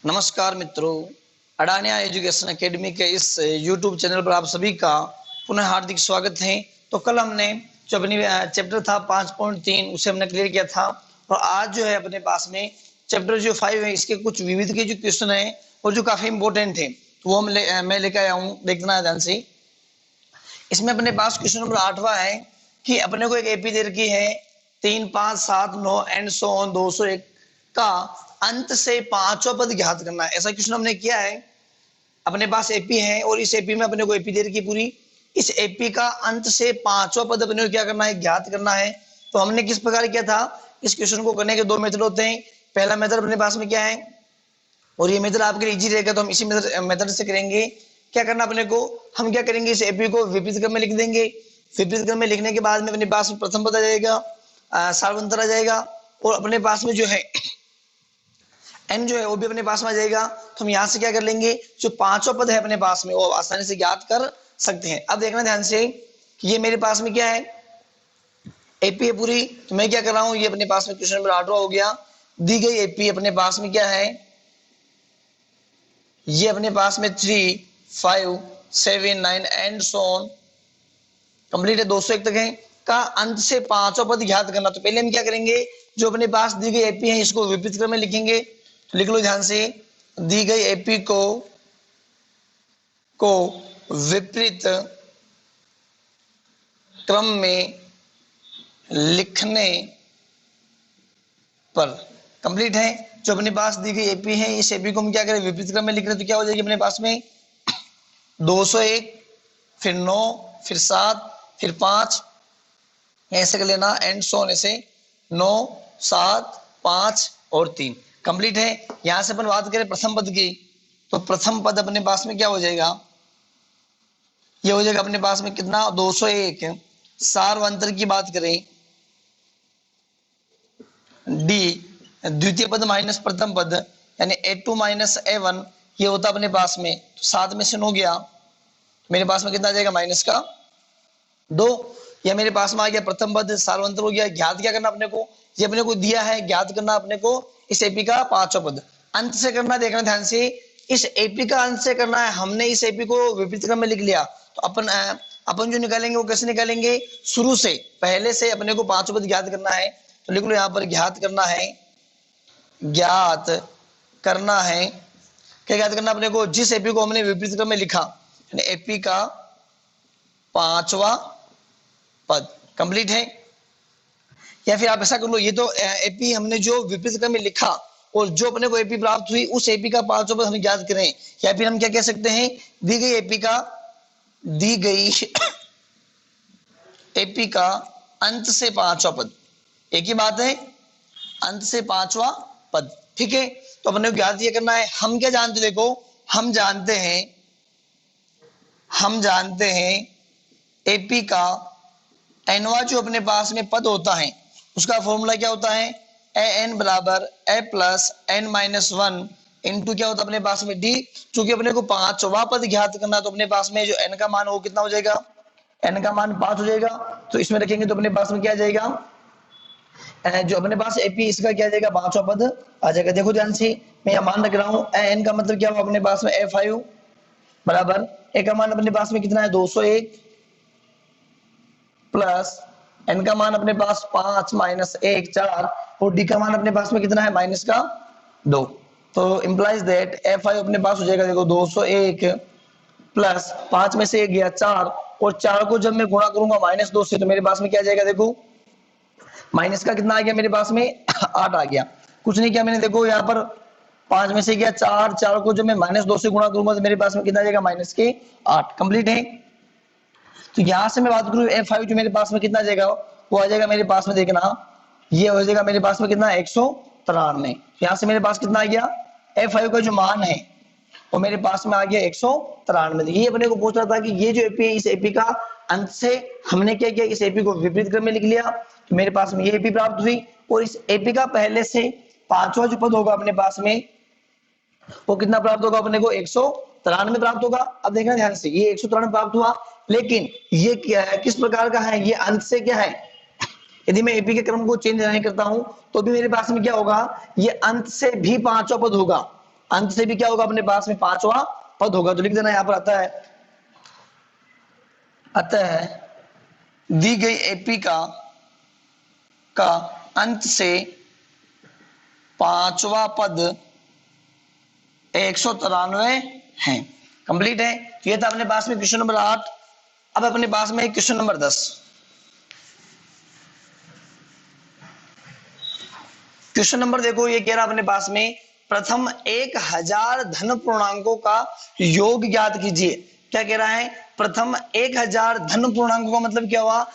नमस्कार मित्रों, अडानिया education academy के इस YouTube चैनल पर आप सभी का पुनः हार्दिक स्वागत है। तो कल हमने जो अपनी चैप्टर था 5.3 उसे हमने क्लियर किया था और आज जो है अपने पास में चैप्टर जो 5 है इसके कुछ विविध के जो क्वेश्चन है और जो काफी इंपॉर्टेंट है तो वो मैं लेकर आया हूँ। देखना है ध्यान से। इसमें अपने पास क्वेश्चन नंबर 8वां है कि अपने को एक एपी दे रखी है 3, 5, 7, 9 एंड सो ऑन 201 का अंत से पांचवा पद ज्ञात करना है। ऐसा क्वेश्चन हमने किया है। अपने पास एपी है और इस एपी में अपने को एपी दे रखी पूरी। इस एपी का अंत से पांचवा पद अपने को क्या करना है, ज्ञात करना है। तो हमने किस प्रकार किया था, इस क्वेश्चन को करने के दो मेथड होते हैं। पहला मेथड अपने पास में क्या है और ये मेथड आपके लिए इजी रहेगा तो हम इसी मेथड से करेंगे। क्या करना अपने को, हम क्या करेंगे, इस एपी को विपरीत क्रम में लिख देंगे। विपरीत क्रम में लिखने के बाद में अपने पास में प्रथम पद आ जाएगा, सार्वंतर आ जाएगा और अपने पास में जो है एन जो है वो भी अपने पास में आ जाएगा। तो हम यहाँ से क्या कर लेंगे, जो पांचवा पद है अपने पास में वो आसानी से ज्ञात कर सकते हैं। अब देखना ध्यान से कि ये मेरे पास में क्या है, एपी है पूरी। तो मैं क्या कर रहा हूँ, ये अपने पास में क्वेश्चन नंबर 8वां हो गया। दी गई एपी अपने पास में क्या है, ये अपने पास में 3, 5, 7, 9 एंड सो ऑन कंप्लीट है, 201 तक है का अंत से पांचवा पद ज्ञात करना। तो पहले हम क्या करेंगे, जो अपने पास दी गई एपी है इसको विपरीत क्रम में लिखेंगे। तो लिख लो ध्यान से, दी गई एपी को विपरीत क्रम में लिखने पर कंप्लीट है। जो अपने पास दी गई एपी है इस एपी को हम क्या करें, विपरीत क्रम में लिख रहे हैं। तो क्या हो जाएगी अपने पास में 201, फिर 9, फिर 7, फिर 5, ऐसे कर लेना एंड सो ऑन, ऐसे 9, 7, 5 और 3 कंप्लीट है। यहां से अपन बात करें प्रथम पद की, तो प्रथम पद अपने पास में क्या हो जाएगा, ये हो जाएगा अपने पास में कितना, 201। सार्वंतर की बात करें डी, द्वितीय पद माइनस प्रथम पद यानी A2 माइनस A1, ये होता अपने पास में। तो 7 में से 9 गया, मेरे पास में कितना आ जाएगा, माइनस का 2। या मेरे पास में आ गया प्रथम पद, सार्वंतर हो गया। ज्ञात क्या करना अपने को, ये अपने को दिया है, ज्ञात करना अपने को इस एपी का पांचवा पद। अंत से करना, देखना ध्यान से, इस एपी का अंत से करना है। हमने इस एपी को विपरीत क्रम में लिख लिया तो अपन जो निकालेंगे वो कैसे निकालेंगे, शुरू से पहले से अपने को पांचवा पद ज्ञात करना है। तो लिख लो यहाँ पर, ज्ञात करना है, ज्ञात करना है। क्या ज्ञात करना अपने को, जिस एपी को हमने विपरीत क्रम में लिखा यानी एपी का पांचवा पद कंप्लीट है। या फिर आप ऐसा कर लो, ये तो एपी हमने जो विपरीत क्रम में लिखा और जो अपने को एपी प्राप्त हुई उस एपी का पांचवा पद हम ज्ञात करें। या फिर हम क्या कह सकते हैं, दी गई एपी का अंत से पांचवा पद, एक ही बात है, अंत से पांचवा पद। ठीक है, तो अपने को ज्ञात ये करना है। हम क्या जानते, देखो हम जानते हैं एपी का एनवा जो अपने पास में पद होता है उसका फॉर्मूला क्या होता है, ए एन बराबर a plus n minus 1 into क्या होता है अपने पास में डी। चूंकि अपने को पांचवा पद ज्ञात करना तो अपने पास में जो एन का मान वो कितना हो जाएगा, एन का मान 5 हो जाएगा। तो इसमें रखेंगे तो अपने पास में क्या जाएगा, जो अपने पास एपी इसका क्या जाएगा, पांचवा पद आ जाएगा। देखो ध्यान से, मैं यहां मान रख रहा हूं, एन का मतलब क्या हुआ अपने पास में ए5 बराबर ए का मान अपने पास में कितना है 201 प्लस एन का मान अपने पास 5 माइनस 1 4 और डी का मान अपने पास में कितना है माइनस का 2। तो इंप्लाइज दैट F5 अपने पास हो जाएगा, देखो 201 प्लस 5 में से 1 गया 4 और 4 को जब मैं गुणा करूंगा -2 से तो मेरे पास में क्या जाएगा, देखो माइनस का कितना आ गया मेरे पास में 8 आ गया। कुछ नहीं किया मैंने, देखो यहाँ पर 5 में से गया 4, 4 को जब मैं -2 से गुणा करूंगा तो मेरे पास में कितना आ जाएगा, -8 कंप्लीट है। तो यहां से मैं बात करूं F5 जो मेरे पास में कितना जाएगा, वो आ जाएगा मेरे पास में, देखना ये हो जाएगा मेरे पास में कितना 193। यहां से मेरे पास कितना आ गया, F5 का जो मान है वो मेरे पास में आ गया 193। ये अपने को पूछ रहा था कि ये जो एपी है इस एपी का अंत से हमने क्या किया, इस एपी को विपरीत क्रम में लिख लिया तो मेरे पास में ये एपी प्राप्त हुई। और इस एपी का पहले से पांचवा जो पद होगा अपने पास में वो कितना प्राप्त होगा अपने को, 193 प्राप्त होगा। अब देखना ध्यान से, ये 193 प्राप्त हुआ, लेकिन ये क्या है, किस प्रकार का है, ये अंत से क्या है, यदि मैं एपी के क्रम को चेंज नहीं करता हूं तो भी मेरे पास में क्या होगा, ये अंत से भी पांचवा पद होगा। अंत से भी क्या होगा अपने पास में पांचवा पद होगा। तो लिख देना यहां पर आता है, अतः दी गई एपी का अंत से पांचवा पद 193 है। कंप्लीट है। तो ये था अपने पास में क्वेश्चन नंबर 8। अब अपने पास में क्वेश्चन नंबर 10। क्वेश्चन नंबर देखो, ये कह रहा अपने पास में प्रथम 1000 धन पूर्णांकों का योग ज्ञात कीजिए। क्या कह रहा है? प्रथम 1000 धन पूर्णांकों का मतलब क्या हुआ?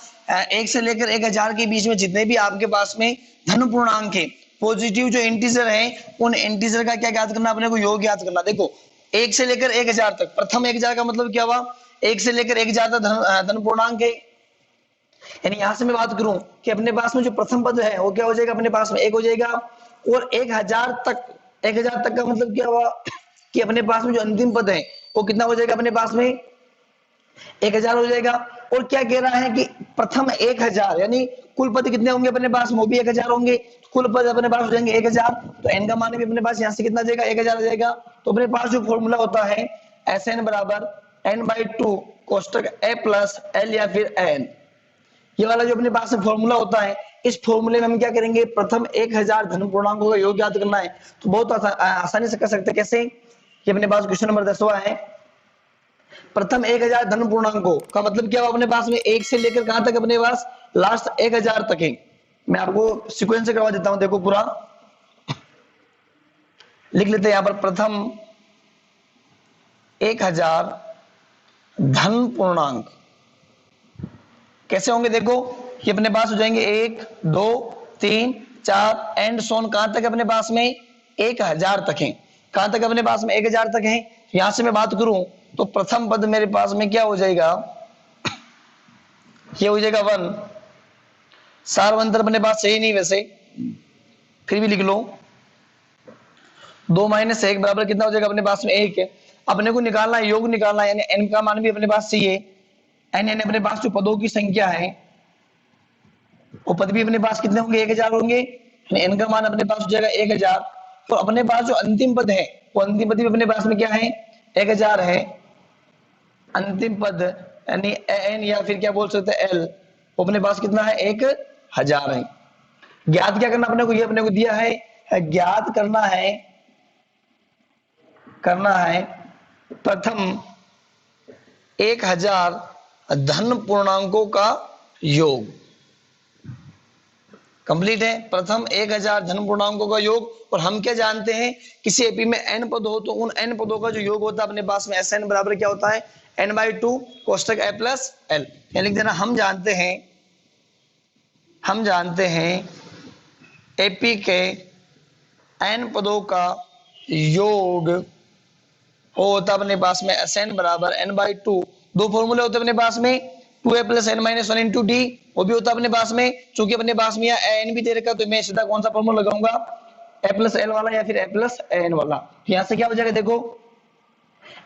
1 से लेकर 1000 के बीच में जितने भी आपके पास में धन पूर्णांक है, पॉजिटिव जो इंटीजर है, उन इंटीजर का क्या ज्ञात करना? अपने को योग ज्ञात करना। देखो 1 से लेकर 1000 तक, प्रथम 1000 का मतलब क्या हुआ? 1 से लेकर 1000 तक धन पूर्णांक है। यानी यहां से मैं बात करूं कि अपने पास में जो प्रथम पद है वो क्या हो जाएगा? अपने पास में 1 हो जाएगा। और 1000 तक का मतलब क्या हुआ कि अपने पास में जो अंतिम पद है वो कितना हो जाएगा? अपने पास में 1000 हो जाएगा। और क्या कह रहा है कि प्रथम 1000 यानी कुल पद कितने होंगे अपने पास में? वो भी 1000 होंगे। कुल पद अपने पास हो जाएंगे 1000। तो n का मान भी अपने पास यहां से कितना जाएगा? 1000 आ जाएगा। तो अपने पास जो फॉर्मूला होता है Sn बराबर n/2 कोष्टक a प्लस l या फिर n, ये वाला जो अपने पास में फॉर्मूला होता है, इस फॉर्मूले में हम क्या करेंगे? प्रथम 1000 धन पूर्णांकों का योग ज्ञात करना है। तो बहुत आसानी से कर सकते हैं। कैसे? ये अपने पास क्वेश्चन नंबर 10वां है। प्रथम 1000 धन पूर्णांकों का मतलब क्या हुआ? अपने पास में 1 से लेकर कहां तक? अपने पास लास्ट 1000 तक है। मैं आपको सीक्वेंस से करवा देता हूं। देखो पूरा लिख लेते हैं यहां पर। प्रथम 1000 धन पूर्णांक कैसे होंगे? देखो ये अपने पास हो जाएंगे 1 2 3 4 एंड सोन कहां तक? अपने पास में 1000 तक है। कहां तक? अपने पास में 1000 तक है। यहां से मैं बात करूं तो प्रथम पद मेरे पास में क्या हो जाएगा? ये हो जाएगा 1। सार्वंतर अपने पास सही नहीं, वैसे फिर भी लिख लो। 2 - 1 बराबर कितना हो जाएगा? अपने पास में 1 है। अपने को निकालना है, योग निकालना है, यानी n का मान भी अपने पास चाहिए। n यानी अपने पास जो पदों की संख्या है वो पद भी अपने पास कितने होंगे? 1000 होंगे। n का मान अपने पास हो जाएगा 1000। तो अपने पास जो अंतिम पद है वो अंतिम पद भी अपने पास में क्या है? 1000 है। अंतिम पद यानी n या फिर क्या बोल सकते हैं l, वो अपने पास कितना है? 1000 है। ज्ञात क्या करना अपने को? ये अपने को दिया है, ज्ञात करना है प्रथम 1000 धन पूर्णांकों का योग। कंप्लीट है। प्रथम 1000 धन पूर्णांकों का योग। और हम क्या जानते हैं? किसी एपी में n पद हो तो उन n पदों का जो योग होता है अपने पास में Sn बराबर क्या होता है? n/2 कोष्टक a plus l। लिख देना हम जानते हैं एपी के n पदों का योग होता अपने पास में Sn बराबर n/2। दो फॉर्मूले होते अपने पास में, 2a + n - 1 × d, वो भी होता अपने पास में। चूंकि अपने पास में यहाँ n भी दे रखा, तो मैं सीधा कौन सा फॉर्मूला लगाऊंगा? a + l वाला या फिर a + n वाला। तो यहाँ से क्या हो जाएगा? देखो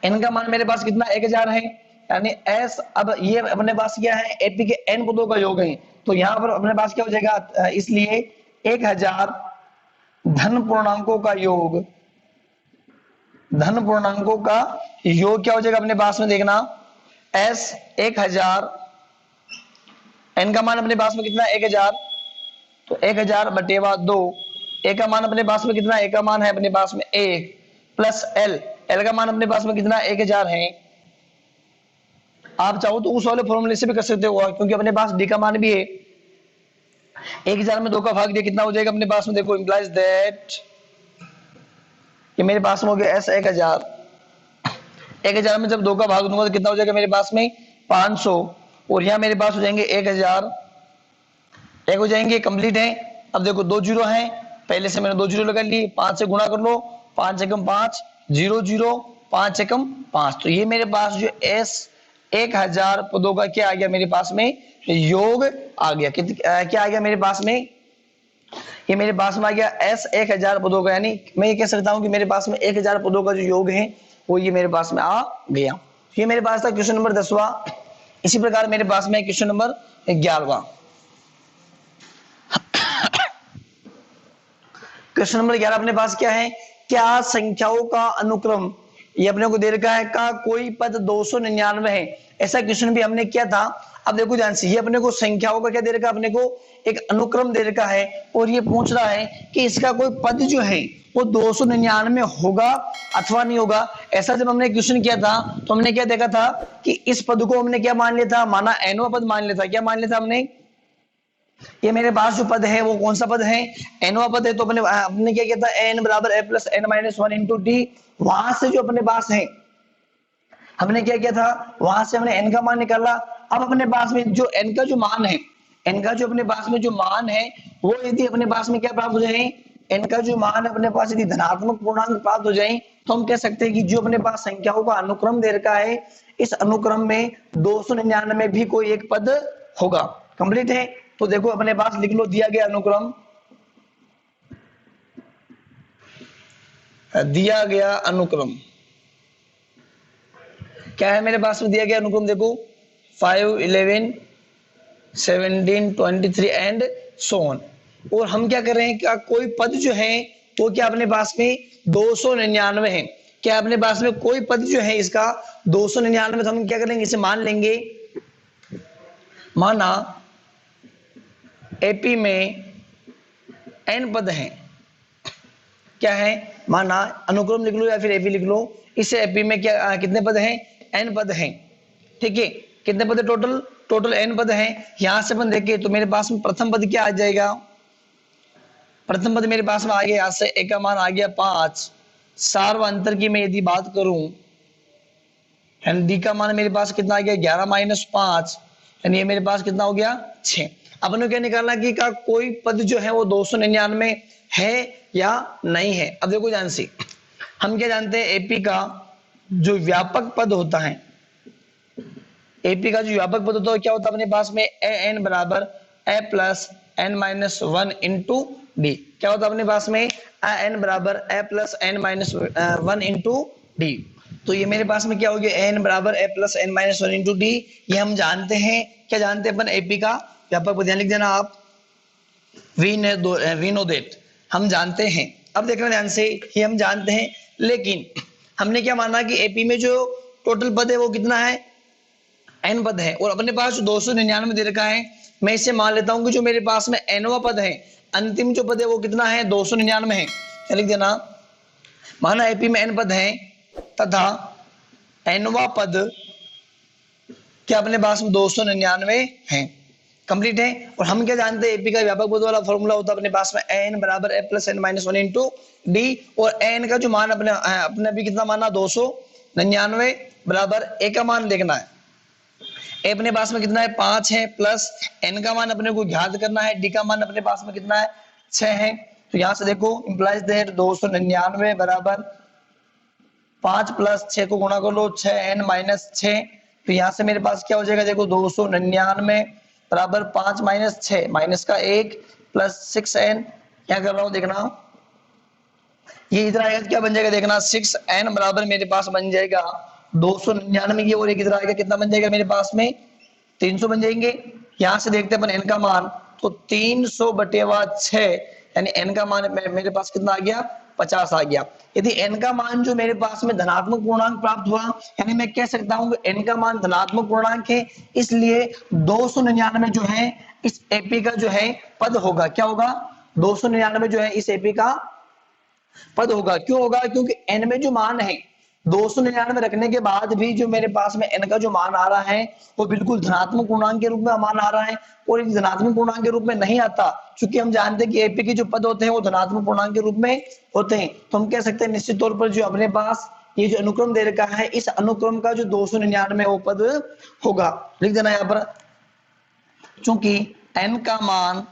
n का मान मेरे पास कितना? 1000 है। यानी s, अब ये अपने पास क्या है? एपी के n पदों का योग है। तो यहाँ पर अपने पास क्या हो जाएगा? इसलिए 1000 धन पूर्णांकों का योग क्या हो जाएगा अपने पास में? देखना s 1000, n का मान अपने पास में कितना? 1000। तो 1000/2। a का मान अपने पास में कितना? a का मान है अपने पास में 1 प्लस l का मान अपने पास में कितना? 1000 है। आप चाहो तो उस वाले फॉर्मूले से भी कर सकते हो, क्योंकि अपने पास d का मान भी है। 1000 में 2 का भाग दिया, कितना हो जाएगा अपने पास में? देखो इंप्लाइज दैट कि मेरे पास में हो गया s 1000। 1000 में जब 2 का भाग दूंगा तो कितना हो जाएगा मेरे पास में? 500। और यहाँ मेरे पास हो जाएंगे 1000 एक हो जाएंगे। कंप्लीट है। अब देखो 2 जीरो हैं, पहले से मैंने 2 जीरो लगा लिए। 5 से गुणा कर लो, 5 एकम 5, 0 0, 5 एकम 5। तो ये मेरे पास जो s 1000 पदों का क्या आ गया मेरे पास में? योग आ गया। क्या आ गया मेरे पास में? ये मेरे पास में आ गया s 1000 पदों का। यानी मैं ये कह सकता हूं कि मेरे पास में 1000 पदों का जो योग है वो ये मेरे पास में आ गया। ये मेरे पास था क्वेश्चन नंबर 10वां। इसी प्रकार मेरे पास में क्वेश्चन नंबर 11वां। क्वेश्चन नंबर 11 अपने पास क्या है? क्या संख्याओं का अनुक्रम, ये अपने को दे रखा है, का कोई पद 299 है, ऐसा क्वेश्चन भी हमने किया था। अब देखो ध्यान से, ये अपने को संख्याओं का क्या दे रखा है, अपने को एक अनुक्रम दे रखा है और ये पूछ रहा है कि इसका कोई पद जो है वो 299 होगा अथवा नहीं होगा। ऐसा जब हमने क्वेश्चन किया था तो हमने क्या देखा था कि इस पद को हमने क्या मान लिया था, माना एनवा पद मान लिया था। क्या मान लिया था हमने, ये मेरे पास जो पद है वो कौन सा पद है, एनवा पद है। तो अपने क्या किया था, एन बराबर a plus n minus one into d. वहां से जो अपने पास है हमने क्या किया था, वहां से हमने एन का मान निकाला। अब अपने पास में जो एन का जो मान है, एन का जो अपने पास में जो मान है वो यदि अपने पास में क्या प्राप्त हो जाए, एन का जो मान अपने पास यदि धनात्मक पूर्णांक प्राप्त हो जाए तो हम कह सकते हैं कि जो अपने पास संख्याओं का अनुक्रम दे रखा है, इस अनुक्रम में 299 में भी कोई एक पद होगा। कंप्लीट है। तो देखो अपने पास लिख लो, दिया गया अनुक्रम, दिया गया अनुक्रम क्या है मेरे पास में दिया गया अनुक्रम, देखो 5 11 17 23 एंड सो ऑन। और हम क्या कर रहे हैं, क्या कोई पद जो है वो क्या अपने पास में 299 है, क्या अपने पास में कोई पद जो है इसका 299, तो हम क्या करेंगे, इसे मान लेंगे। माना एपी में एन पद हैं, क्या है, माना अनुक्रम लिख लो या फिर एपी लिख लो, इस एपी में क्या कितने पद हैं, एन पद हैं। ठीक है, कितने पद है, टोटल एन पद हैं। यहां से अपन देखें तो मेरे पास में प्रथम पद क्या आ जाएगा, प्रथम पद मेरे पास में आ गया, यहां से ए का मान आ गया 5। सार्वंतर की मैं यदि बात करूं, डी का मान मेरे पास कितना आ गया, 11 माइनस 5, यानी ये मेरे पास कितना हो गया, 6। अपन क्या निकालना कि का कोई पद जो है वो 299 है या नहीं है। अब देखो ध्यान से, हम क्या जानते हैं, एपी का जो व्यापक पद होता है, एपी का जो व्यापक पद होता है क्या होता है अपने पास में, ए एन बराबर a plus n minus one into d. क्या होता है अपने पास में, ए एन बराबर a plus n minus one into d. तो ये मेरे पास में क्या हो गया, एन बराबर a plus n minus one into d. ये हम जानते हैं, क्या जानते हैं अपन, एपी का व्यापक पद, लिख देना आप, वी नो दैट, हम जानते हैं। अब देखना ध्यान से, ये हम जानते हैं, लेकिन हमने क्या माना कि एपी में जो टोटल पद है वो कितना है, एन पद है, और अपने पास जो 299 दे रखा है, मैं इसे मान लेता हूं कि जो मेरे पास में एनवा पद है, अंतिम जो पद है वो कितना है, 299 है। क्या लिख देना, माना एपी में एन पद है तथा एनवा पद क्या अपने पास में 299 है। कंप्लीट है। और हम क्या जानते हैं, एपी का व्यापक पद वाला फॉर्मूला होता है अपने पास में एन बराबर a plus n minus one into d. और एन का जो मान अपने भी कितना माना, 299 बराबर ए का मान देखना है, ए अपने पास में कितना है, 5 है, प्लस एन का मान अपने को ज्ञात करना है, डी का मान अपने पास में कितना है, 6 है। तो यहां से देखो इंप्लाइज दैट 299 बराबर 5 प्लस 6 को गुणा कर लो, 6 एन माइनस 6। तो यहां से मेरे पास क्या हो जाएगा, देखो 299 बराबर 5 माइनस 6 माइनस का 1 प्लस 6 एन। क्या कर रहा हूं देखना, ये इधर आएगा क्या बन जाएगा, देखना 6 एन बराबर मेरे पास बन जाएगा 299 की, और एक इधर आएगा कितना बन जाएगा मेरे पास में, 300 बन जाएंगे। यहां से देखते हैं अपन एन का मान, तो 300 बटेवा 6, यानी एन का मान मेरे पास कितना आ गया, 50 आ गया। यदि एन का मान जो मेरे पास में धनात्मक पूर्णांक प्राप्त हुआ, यानी मैं कह सकता हूं कि एन का मान धनात्मक पूर्णांक है, इसलिए 299 जो है इस एपी का जो है पद होगा। क्या होगा, 299 जो है इस एपी का पद होगा। क्यों होगा, क्योंकि एन में जो मान है 299 रखने के बाद भी जो मेरे पास में एन का जो मान आ रहा है वो बिल्कुल धनात्मक पूर्णांक के रूप में मान आ रहा है, और एक धनात्मक पूर्णांक के रूप में नहीं आता, क्योंकि हम जानते हैं कि एपी के जो पद होते हैं वो धनात्मक पूर्णांक के रूप में होते हैं। तो हम कह सकते हैं निश्चित तौर पर जो अपने पास ये जो अनुक्रम दे रखा है, इस अनुक्रम का जो 299 वो पद होगा। लिख देना यहाँ पर, चूंकि एन का मान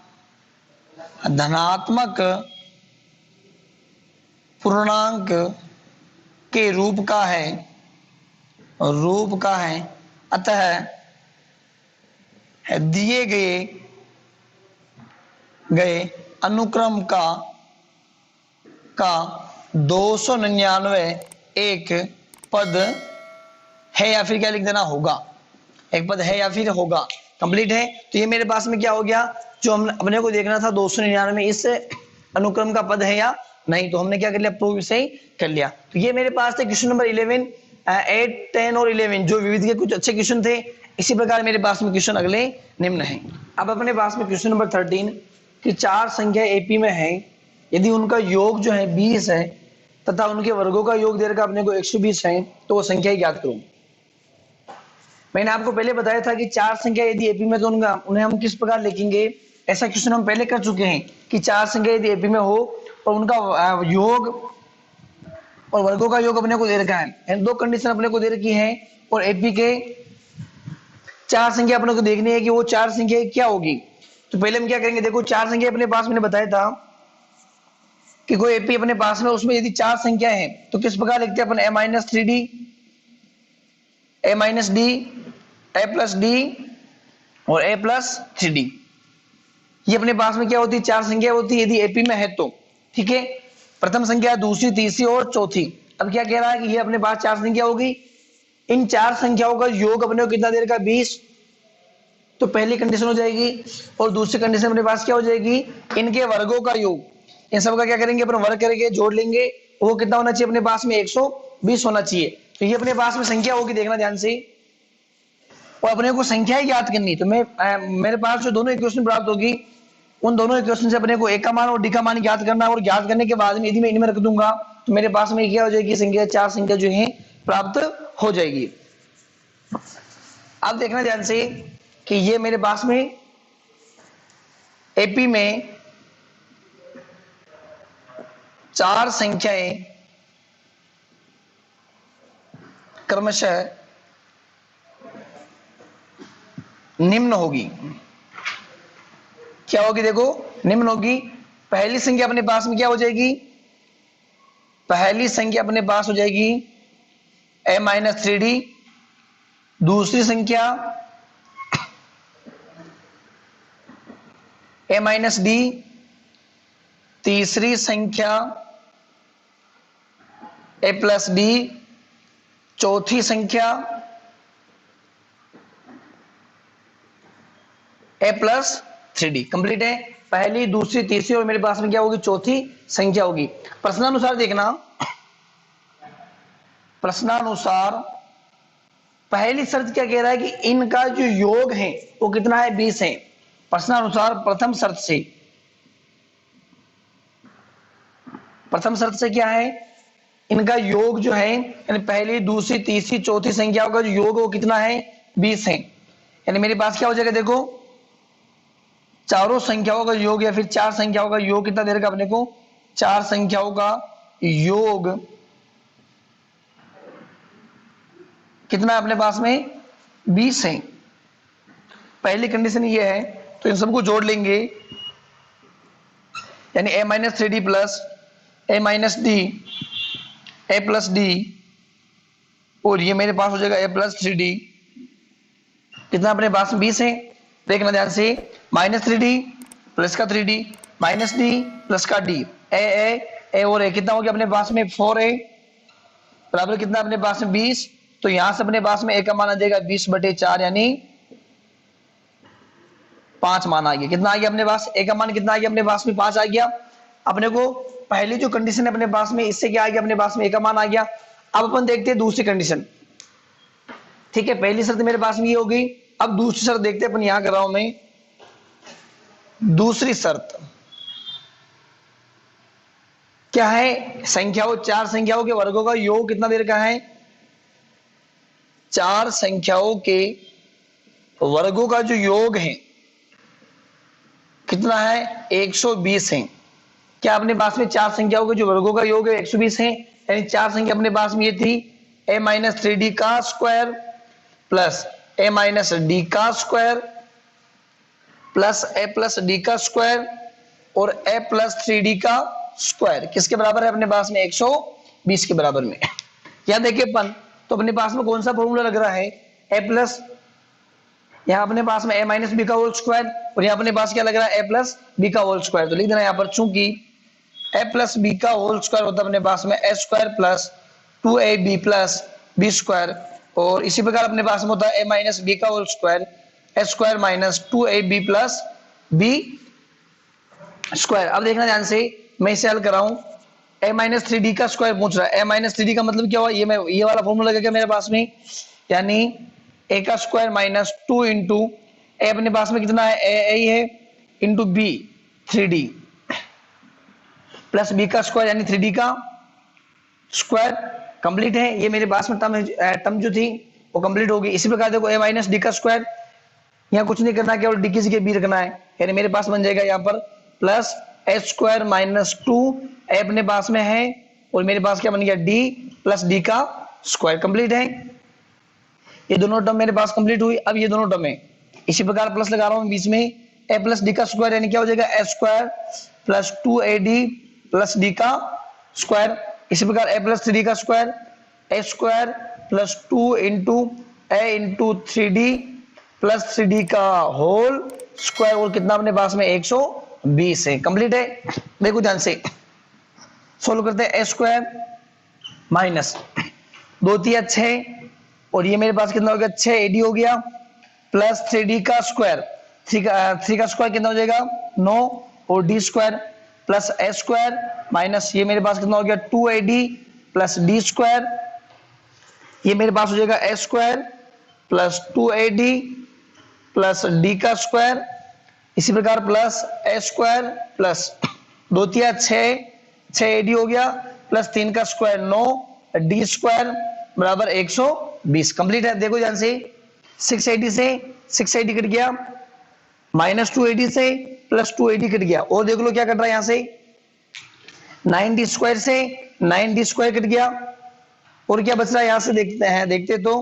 धनात्मक पूर्णांक के रूप का है, अतः दिए गए अनुक्रम का 299 एक पद है, या फिर क्या लिख देना, होगा, एक पद है या फिर होगा। कंप्लीट है। तो ये मेरे पास में क्या हो गया, जो हम अपने को देखना था 299 इस अनुक्रम का पद है या नहीं, तो हमने क्या कर लिया, प्रूव इसे कर लिया। तो ये मेरे पास थे क्वेश्चन नंबर 11, 8, 10 और 11 जो विविध के कुछ अच्छे क्वेश्चन थे। इसी प्रकार मेरे पास में क्वेश्चन अगले निम्न है। अब अपने पास में क्वेश्चन नंबर 13 कि चार संख्या एपी में है, यदि उनका योग जो है 20 है तथा उनके वर्गों का योग दे रखा अपने को 120 है, तो वो संख्या ज्ञात करो। मैंने आपको पहले बताया था कि चार संख्या यदि एपी में तो उन्हें हम किस प्रकार लिखेंगे। ऐसा क्वेश्चन हम पहले कर चुके हैं कि चार संख्या यदि एपी में हो और उनका योग और वर्गों का योग अपने को दे रखा है, दो कंडीशन अपने को दे रखी है, और एपी के चार संख्या अपने को देखनी है कि वो चार संख्या क्या होगी। तो पहले हम क्या करेंगे, देखो चार संख्या अपने पास मैंने बताया था कि कोई एपी अपने पास में, उसमें यदि चार संख्या है तो किस प्रकार लिखते हैं अपन, a-3d, a-d, a+d और a+3d। ये अपने पास में क्या होती है, चार संख्या होती है यदि एपी में है तो। ठीक है, प्रथम संख्या, दूसरी, तीसरी और चौथी। अब क्या कह रहा है कि ये अपने पास चार संख्या होगी, इन चार संख्याओं का योग अपने को कितना देर का 20, तो पहली कंडीशन हो जाएगी। और दूसरी कंडीशन अपने पास क्या हो जाएगी, इनके वर्गों का योग, इन सब का क्या करेंगे अपन, वर्ग करेंगे, जोड़ लेंगे, वो कितना होना चाहिए अपने पास में 120 होना चाहिए। तो ये अपने पास में संख्या होगी, देखना ध्यान से, और अपने को संख्या ही याद करनी। तो मेरे पास जो दोनों इक्वेशन प्राप्त होगी, उन दोनों इक्वेशन से अपने को ए का मान और डी का मान ज्ञात करना है, और ज्ञात करने के बाद में यदि मैं इनमें रख दूंगा तो मेरे पास में क्या हो जाएगी, संख्या, चार संख्या जो है प्राप्त हो जाएगी। अब देखना ध्यान से कि ये मेरे पास में एपी में चार संख्याएं क्रमशः निम्न होगी। क्या होगी, देखो निम्न होगी। पहली संख्या अपने पास में क्या हो जाएगी, पहली संख्या अपने पास हो जाएगी a-3d, दूसरी संख्या a-d, तीसरी संख्या a+d, चौथी संख्या a+3d। कंप्लीट है, पहली, दूसरी, तीसरी और मेरे पास में क्या होगी, चौथी संख्या होगी। प्रश्नानुसार देखना, प्रश्नानुसार पहली शर्त क्या कह रहा है कि इनका जो योग है वो कितना है, 20 है। प्रश्नानुसार प्रथम शर्त से क्या है, इनका योग जो है, यानी पहली, दूसरी, तीसरी, चौथी संख्याओं का जो योग वो कितना है, 20 है। यानी मेरे पास क्या हो जाएगा, देखो चारों संख्याओं का योग या फिर चार संख्याओं का योग कितना दे रखा अपने को, चार संख्याओं का योग कितना है अपने पास में, 20 है। पहली कंडीशन ये है, तो इन सबको जोड़ लेंगे, यानी a-3d प्लस a-d, a+d, और ये मेरे पास हो जाएगा a+3d, कितना अपने पास में 20 है। देखना ध्यान से, -3d प्लस का 3d माइनस डी प्लस का d, ए और ए कितना हो गया अपने पास में 4a बराबर कितना अपने पास में 20। तो यहां से अपने पास में ए का मान आ जाएगा 20/4 यानी 5 मान आ गया। कितना आ गया अपने पास, ए का मान कितना आ गया अपने पास में 5 आ गया। अपने को पहली जो कंडीशन है अपने पास में, इससे क्या आ गया अपने पास में ए का मान आ गया। अब अपन देखते हैं दूसरी कंडीशन। ठीक है, पहली शर्त मेरे पास में ये हो गई। अब दूसरी शर्त देखते हैं अपन, यहां कर रहा हूं मैं दूसरी शर्त क्या है, संख्याओं चार संख्याओं के वर्गों का योग कितना देर का है, चार संख्याओं के वर्गों का जो योग है कितना है 120 है। क्या अपने पास में चार संख्याओं के जो वर्गों का योग है 120 है, यानी चार संख्या अपने पास में ये थी a-3d का स्क्वायर प्लस a-d का स्क्वायर प्लस a+d का स्क्वायर और a+3d का स्क्वायर किसके बराबर है अपने पास में 120 के बराबर में। यहां देखिए अपन, तो अपने पास में कौन सा फॉर्मूला लग रहा है, a प्लस, यहां अपने पास में a-b का होल स्क्वायर और यहां अपने पास क्या लग रहा है a+b का होल स्क्वायर। तो लिख देना यहां पर, चूंकि a+b का होल स्क्वायर होता है अपने पास में a square plus 2ab plus b square, और इसी प्रकार अपने पास में होता है a-b का whole square a square minus 2ab plus b square. अब देखना ध्यान से, मैं इसे हल कर रहा हूं ए माइनस 3d का स्क्वायर पूछ रहा है। ए माइनस 3d का मतलब क्या हुआ, ये वाला फॉर्मूला लगा क्या मेरे पास में, यानी ए का स्क्वायर माइनस 2 इंटू ए अपने पास में कितना है, ए है into B 3d plus B का स्क्वायर यानी 3d का स्क्वायर। कंप्लीट है, ये मेरे पास में टर्म जो थी वो कंप्लीट होगी। इसी प्रकार देखो ए माइनस डी का स्क्वायर, यहाँ कुछ नहीं करना, केवल डी की जगह बी रखना है, यानी मेरे पास बन जाएगा यहाँ पर प्लस ए स्क्वायर माइनस 2 ए अपने पास में है और मेरे पास क्या बन गया डी प्लस डी का स्क्वायर। कंप्लीट है, ये दोनों टर्म मेरे पास कंप्लीट हुई। अब ये दोनों टर्म है, इसी प्रकार प्लस लगा रहा हूं बीच में, ए प्लस डी का स्क्वायर यानी क्या हो जाएगा a square plus 2ad plus d का स्क्वायर। इसी प्रकार ए प्लस 3d का square, a square plus 2 into a into 3d plus 3d का होल स्क्वायर, और कितना अपने पास में 120 है। कंप्लीट है, देखो ध्यान से सोल्व करते हैं। ए स्क्वायर माइनस 2 3 6 और ये मेरे पास कितना हो गया 6ad हो गया प्लस 3d का स्क्वायर, 3 का स्क्वायर कितना हो जाएगा 9 और d स्क्वायर प्लस ए स्क्वायर माइनस ये मेरे पास कितना हो गया 2ad प्लस डी स्क्वायर, ये मेरे पास हो जाएगा a square plus 2ad plus d का स्क्वायर। इसी प्रकार प्लस ए स्क्वायर प्लस 2 3 6ad हो गया प्लस 3 का स्क्वायर 9 डी स्क्वायर बराबर 120। कंप्लीट है, देखो ध्यान से 680 से 680 कट गया माइनस 280 से प्लस 280 कट गया, और देख लो क्या कट रहा है यहाँ से 9d स्क्वायर से 9d स्क्वायर कट गया, और क्या बच रहा है यहाँ से देखते तो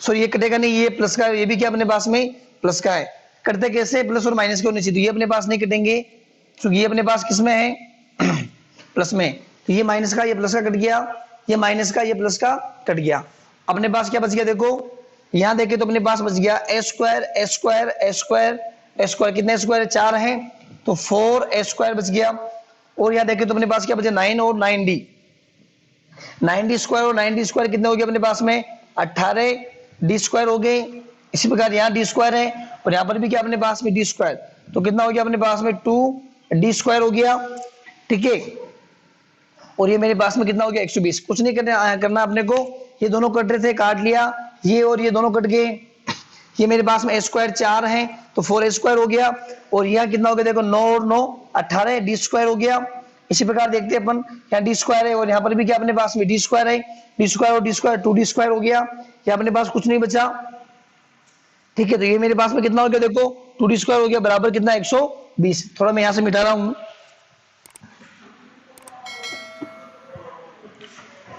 सॉरी ये कटेगा नहीं, ये प्लस का, ये भी क्या अपने पास में प्लस का है। कटते कैसे, प्लस और माइनस के होने चाहिए, तो ये अपने पास नहीं कटेंगे क्योंकि ये अपने पास किसमें है प्लस में, तो ये माइनस का ये प्लस का कट गया, ये माइनस का ये प्लस का कट गया। अपने पास क्या बच गया, देखो यहां देखे तो अपने पास बच गया ए square a square a square a square, कितने स्क्वायर 4 हैं तो 4 ए स्क्वायर बच गया, और यहां देखे तो अपने पास क्या बचे 9 और 9d, 9d स्क्वायर और 9d स्क्वायर कितने हो गए अपने पास में 18d स्क्वायर हो गए। इसी प्रकार यहाँ d स्क्वायर है और यहाँ पर भी क्या अपने पास में d स्क्वायर, तो कितना हो गया अपने पास में 2d स्क्वायर हो गया, ठीक है। और ये मेरे पास में कितना हो गया 120। कुछ नहीं करना अपने को, ये दोनों कट रहे थे काट लिया, ये और ये दोनों कट गए, ये मेरे पास में ए स्क्वायर 4 है तो 4 ए स्क्वायर हो गया, और यहाँ कितना हो गया देखो 9 और 9 18 डी स्क्वायर हो गया। इसी प्रकार देखते हैं अपन, यहाँ डी स्क्वायर है और यहाँ पर भी क्या अपने पास में डी स्क्वायर है, डी स्क्वायर और डी स्क्वायर 2d स्क्वायर हो गया, यहाँ अपने पास कुछ नहीं बचा, ठीक है। तो ये मेरे पास में कितना हो गया देखो 2d स्क्वायर हो गया बराबर कितना 120। थोड़ा मैं यहाँ से मिटा रहा हूँ,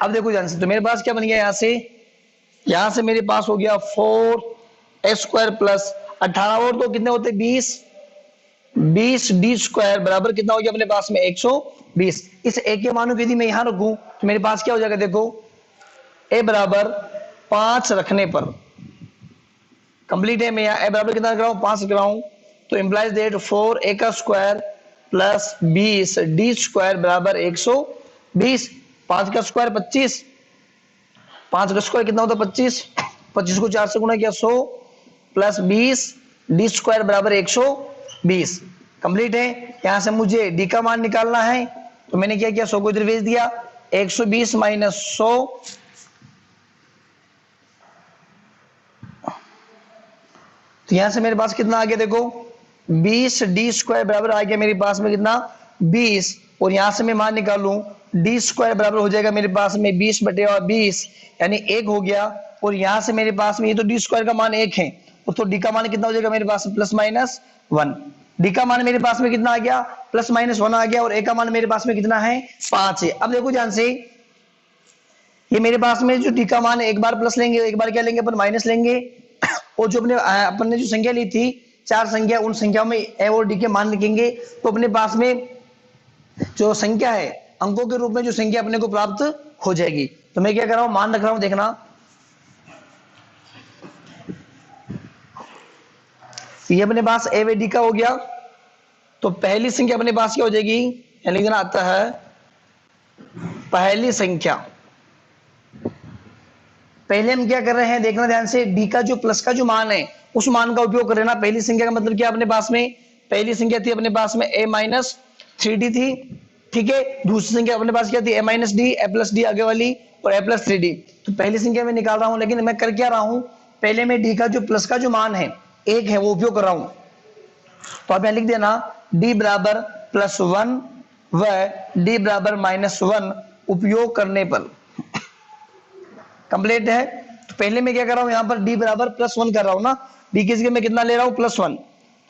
अब देखो ध्यान से, तो मेरे पास क्या बन गया यहाँ से मेरे पास हो गया 4 ए स्क्वायर प्लस 18 और तो कितने होते 20 डी स्क्वायर बराबर कितना हो गया अपने पास में 120। इस ए के मानों की यदि मैं यहां रखूं तो मेरे पास क्या हो जाएगा देखो ए बराबर 5 रखने पर कंप्लीट है। मैं यहाँ ए बराबर कितना रख रहा हूँ 5 रख रहा हूं, तो इंप्लाइज दैट 4 ए का स्क्वायर प्लस 20 डी स्क्वायर बराबर 120। 5 का स्क्वायर 25, 5 का स्क्वायर कितना होता है 25, 25 को 4 से गुणा किया 100 प्लस 20 डी स्क्वायर बराबर 120। कंप्लीट है। यहां से मुझे डी का मान निकालना है, तो मैंने क्या किया 100 को इधर भेज दिया, 120 माइनस 100 तो यहां से मेरे पास कितना आ गया देखो 20 डी स्क्वायर बराबर आ गया मेरे पास में कितना 20, और यहां से मैं मान निकालूं डी स्क्वायर बराबर हो जाएगा मेरे पास में 20 बटे और 20 यानी 1 हो गया, और यहां से मेरे पास में ये तो डी स्क्वायर का मान 1 है, तो डी का मान कितना हो जाएगा मेरे पास प्लस माइनस 1। डी का मान मेरे पास में कितना आ गया प्लस माइनस 1 आ गया, और ए का मान मेरे पास में कितना है 5 है। अब देखो ध्यान से, ये मेरे पास में जो डी का मान है एक बार प्लस लेंगे, एक बार क्या लेंगे अपन माइनस लेंगे, और जो अपन ने जो संख्या ली थी 4 संख्या, उन संख्याओं में ए और डी के मान लिखेंगे, तो अपने पास में जो संख्या है अंकों के रूप में जो संख्या अपने को प्राप्त हो जाएगी। तो मैं क्या कर रहा हूं मान रख रहा हूं, देखना ये अपने पास ए व डी का हो गया, तो पहली संख्या अपने पास क्या हो जाएगी, यानी लिखना आता है पहली संख्या। पहले हम क्या कर रहे हैं देखना ध्यान से, डी का जो प्लस का जो मान है उस मान का उपयोग कर रहे हैं ना। पहली संख्या का मतलब क्या अपने पास में, पहली संख्या थी अपने पास में a माइनस 3d थी, ठीक है। दूसरी संख्या अपने पास क्या थी, a minus D, a plus D आगे वाली और a प्लस 3d। तो पहली संख्या में निकाल रहा हूं, लेकिन मैं कर क्या रहा हूं, पहले मैं d का जो प्लस का जो मान है एक है वो उपयोग कर रहा हूं। तो आप यहां लिख देना d बराबर +1 व d बराबर -1 उपयोग करने पर। कंप्लीट है। तो पहले मैं क्या कर रहा हूं, यहां पर d बराबर +1 कर रहा हूं ना, d की जगह मैं कितना ले रहा हूं, +1।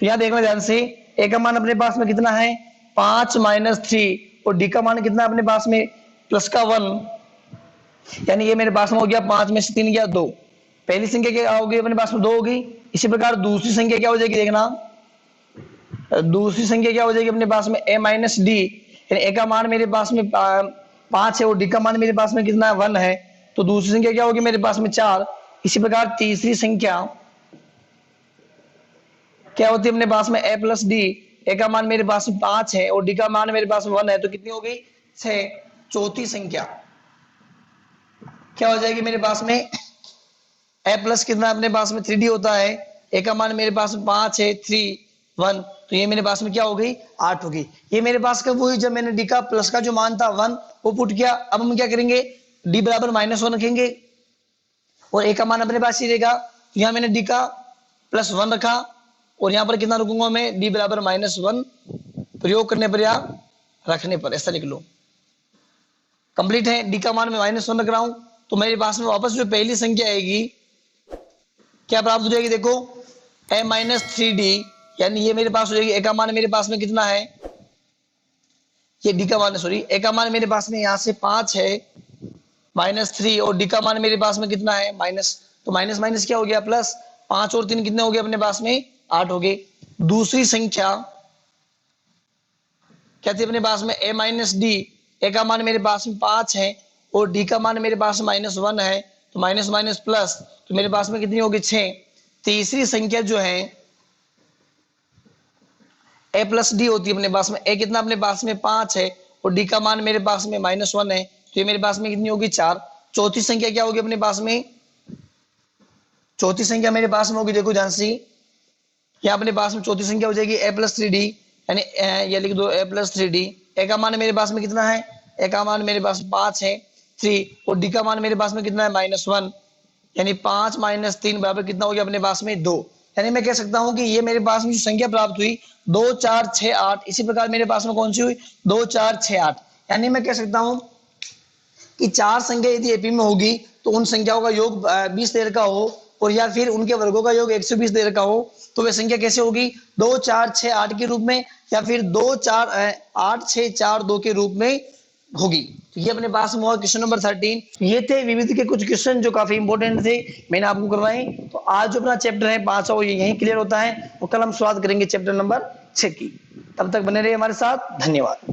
तो यहां देखना ध्यान से, a का मान अपने पास में कितना है 5 - 3 और d का मान कितना है अपने पास में प्लस का 1, यानी ये मेरे पास में हो गया 5 में से 3 गया 2। पहली संख्या क्या होगी अपने पास में 2 होगी। इसी प्रकार दूसरी संख्या क्या हो जाएगी, देखना दूसरी संख्या क्या हो जाएगी अपने पास में a माइनस डी, यानी a का मान मेरे पास में 5 है और d का मान मेरे पास में कितना है 1 है। तो दूसरी संख्या क्या होगी मेरे पास में 4। इसी प्रकार तीसरी संख्या क्या होती है अपने पास में a प्लस डी, a का मान मेरे पास में 5 है और d का मान मेरे पास में 1 है, तो कितनी हो गई 6। चौथी संख्या क्या हो जाएगी मेरे पास में a प्लस कितना अपने पास में 3d होता है, a का मान मेरे पास में 5 है 3 1, तो ये मेरे पास में क्या हो गई 8 हो गई। ये मेरे पास का वही जब मैंने d का प्लस का जो मान था 1 वो पुट किया। अब हम क्या करेंगे, d बराबर -1 रखेंगे और a का मान अपने पास ही रहेगा। तो यहाँ मैंने d का +1 रखा और यहाँ पर कितना रखूंगा मैं, d बराबर -1 प्रयोग करने पर या रखने पर, ऐसा लिख लो। कंप्लीट है। d का मान मैं -1 रख रहा हूं, तो मेरे पास में वापस जो पहली संख्या आएगी क्या प्राप्त हो जाएगी, देखो a माइनस 3d, यानी ये मेरे पास हो जाएगी। a का मान मेरे पास में कितना है, ये d का मान सॉरी a का मान मेरे पास में यहाँ से 5 है -3 और d का मान मेरे पास में कितना है माइनस, तो माइनस माइनस क्या हो गया प्लस, 5 और 3 कितने हो गए अपने पास में 8 हो गए। दूसरी संख्या क्या थी अपने पास में a माइनस डी, a का मान मेरे पास में 5 है और d का मान मेरे पास में -1 है, तो माइनस माइनस प्लस, तो मेरे पास में कितनी होगी 6। तीसरी संख्या जो है a प्लस डी होती है अपने पास में, a कितना अपने पास में 5 है और d का मान मेरे पास में -1 है, तो ये मेरे पास में कितनी होगी 4। चौथी संख्या क्या होगी अपने पास में, चौथी संख्या मेरे पास में होगी, देखो ध्यान से यहाँ अपने पास में चौथी संख्या हो जाएगी a प्लस 3d, यानी ये लिख दो a प्लस 3d। a का मान मेरे पास में कितना है, a का मान मेरे पास 5 है 3 और d का मान मेरे पास में कितना है -1, यानी 5 - 3 बराबर कितना हो गया अपने पास में 2। यानी मैं कह सकता हूं कि ये मेरे पास में जो संख्या प्राप्त हुई 2 4 6 8, इसी प्रकार मेरे पास में कौन सी हुई 2 4 6 8। यानी मैं कह सकता हूं कि 4 संख्या यदि एपी में होगी तो उन संख्याओं का योग 20 देर का हो और या फिर उनके वर्गों का योग 120 देर का हो, तो वह संख्या कैसे होगी 2 4 6 8 के रूप में या फिर 2 4 8 6 4 2 के रूप में होगी। तो ये अपने पास में हुआ क्वेश्चन नंबर 13। ये थे विविध के कुछ क्वेश्चन जो काफी इंपॉर्टेंट थे, मैंने आपको करवाए। तो आज जो अपना चैप्टर है 5 वो यही क्लियर होता है और कल हम शुरुआत करेंगे चैप्टर नंबर 6 की। तब तक बने रहिए हमारे साथ, धन्यवाद।